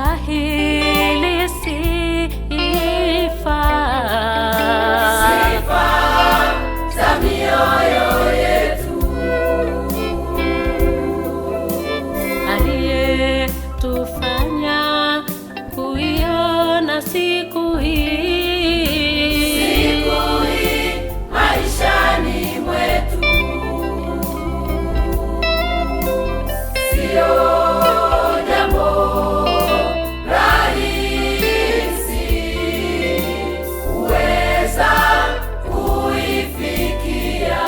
anastahili sifa, sifa za mioyo yetu, aliyetufanya kuiona siku hii maishani mwetu. Sio jambo rahisi kuweza kuifikia,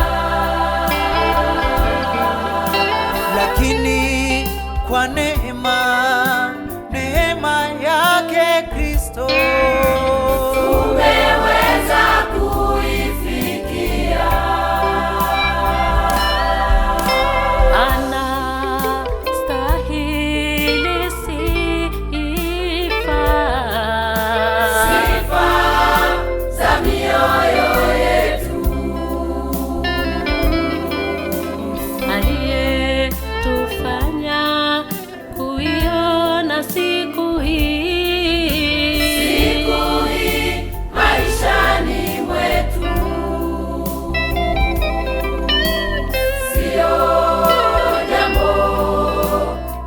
lakini kwa neema yake Kristo tumeweza kuifikia. anastahili sifa, Sifa za mioyo yetu, aliyetufanya kuiona siku hii maishani mwetu. Sio jambo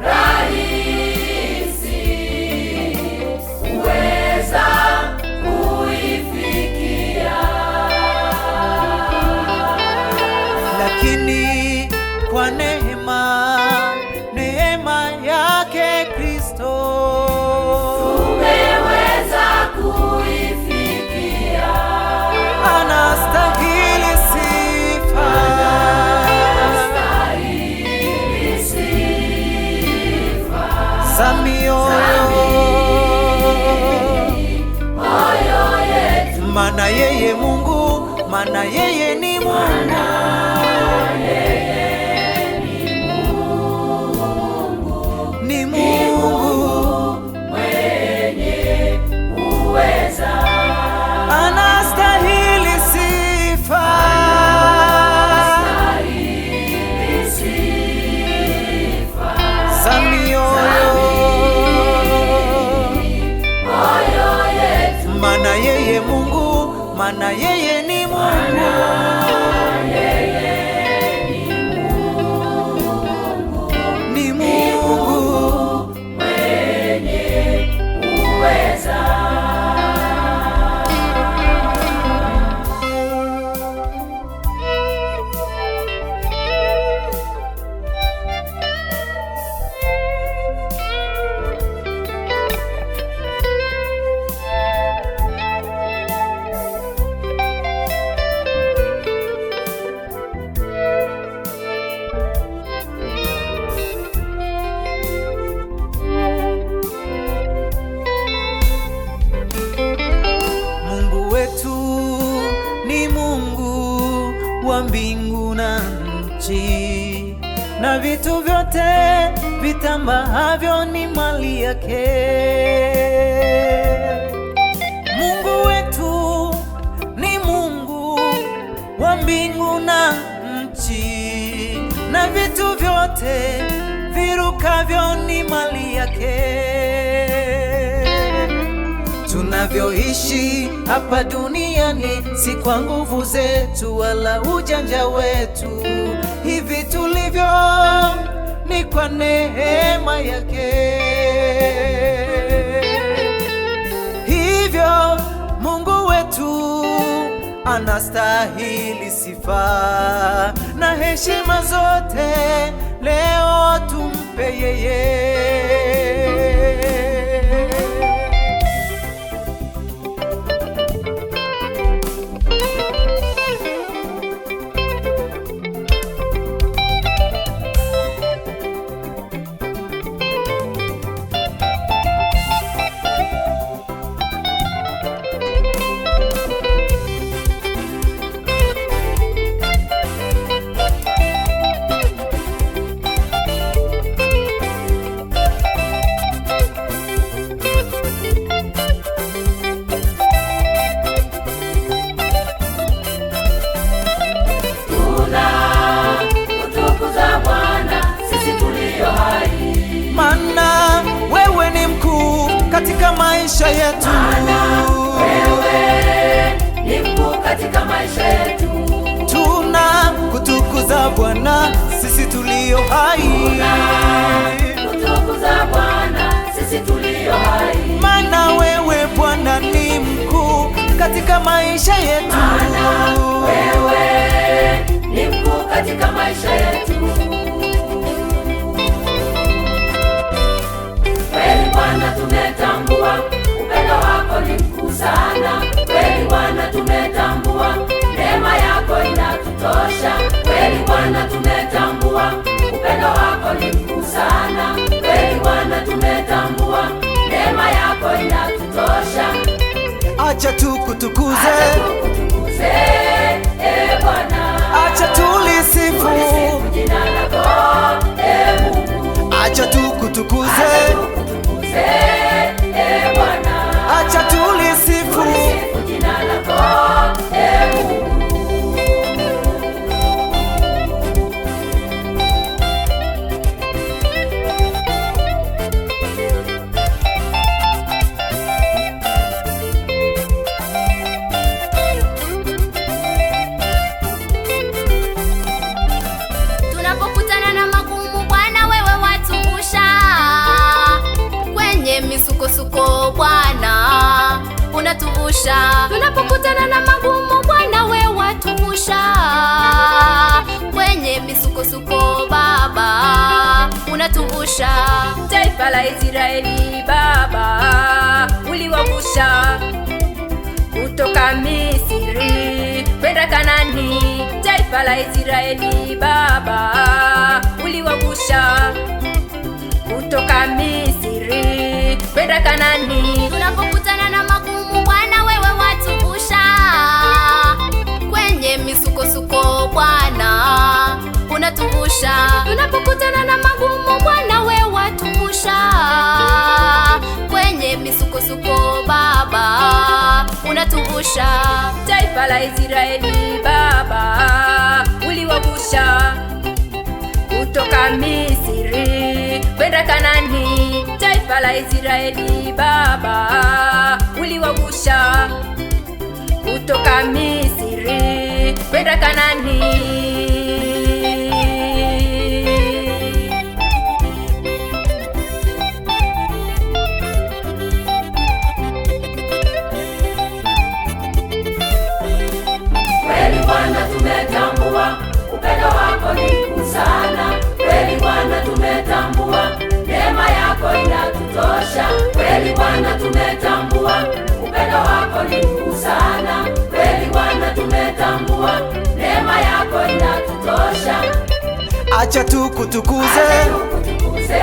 rahisi kuweza kuifikia, lakini kwa neema yake Kristo tumeweza kuifikia. anastahili sifa, Anastahili sifa za mioyo yetu, maana yeye Mungu, maana yeye ni Mungu, ni Mungu mwenye uweza, anastahili sifa, anastahili sifa za mioyo yetu, maana yeye Mungu, maana yeye ni Mungu, ni Mungu mwenye uweza. Mungu wetu ni Mungu wa mbingu na nchi, na vitu vyote vitambaavyo ni mali yake. Mungu wetu ni Mungu wa mbingu na nchi, na vitu vyote virukavyo ni mali yake. Tunavyoishi hapa duniani si kwa nguvu zetu wala ujanja wetu, hivi tulivyo ni kwa neema yake. Hivyo Mungu wetu anastahili sifa na heshima zote, leo tumpe yeye. yetu. Wewe ni mkuu katika maisha yetu. Tuna kutukuza Bwana sisi tulio hai, Kutukuza Bwana sisi tulio hai. maana wewe Bwana ni mkuu katika maisha yetu. Wewe ni mkuu katika maisha yetu. Kweli Bwana tumetambua upendo wako ni mkuu sana. Kweli Bwana tumetambua neema yako inatutosha. Kweli Bwana tumetambua upendo wako ni mkuu sana. Kweli Bwana tumetambua neema yako inatutosha. Acha tukutukuze, Tukutukuze, Bwana. acha tulisifu, Tulisifu jina lako, Mungu. acha tukutukuze, Tukutukuze, Bwana. acha tulisifu. Tulisifu jina lako, Mungu. Tunapokutana na magumu Bwana wewe watuvusha, kwenye misukosuko Bwana unatuvusha. Tunapokutana na magumu Bwana wewe watuvusha, kwenye misukosuko Baba unatuvusha. Taifa la Israeli Baba uliwavusha kutoka Misri kwenda Kanani. Taifa la Israeli Baba uliwavusha kutoka Misri kwenda Kanani. Tunapokutana na magumu Bwana wewe watuvusha, kwenye misukosuko Bwana unatuvusha. Tunapokutana na magumu Bwana wewe watuvusha, kwenye misukosuko Baba unatuvusha. Taifa la Israeli Baba uliwavusha kutoka Misri kwenda Kanani. Taifa la Israeli Baba uliwavusha kutoka Misri kwenda Kanani. Kweli Bwana tumetambua upendo wako ni mkuu sana. Kweli Bwana tumetambua neema yako inatutosha. Kweli Bwana tumetambua upendo wako ni mkuu sana. Kweli Bwana tumetambua neema yako inatutosha. Acha tukutukuze, Tukutukuze,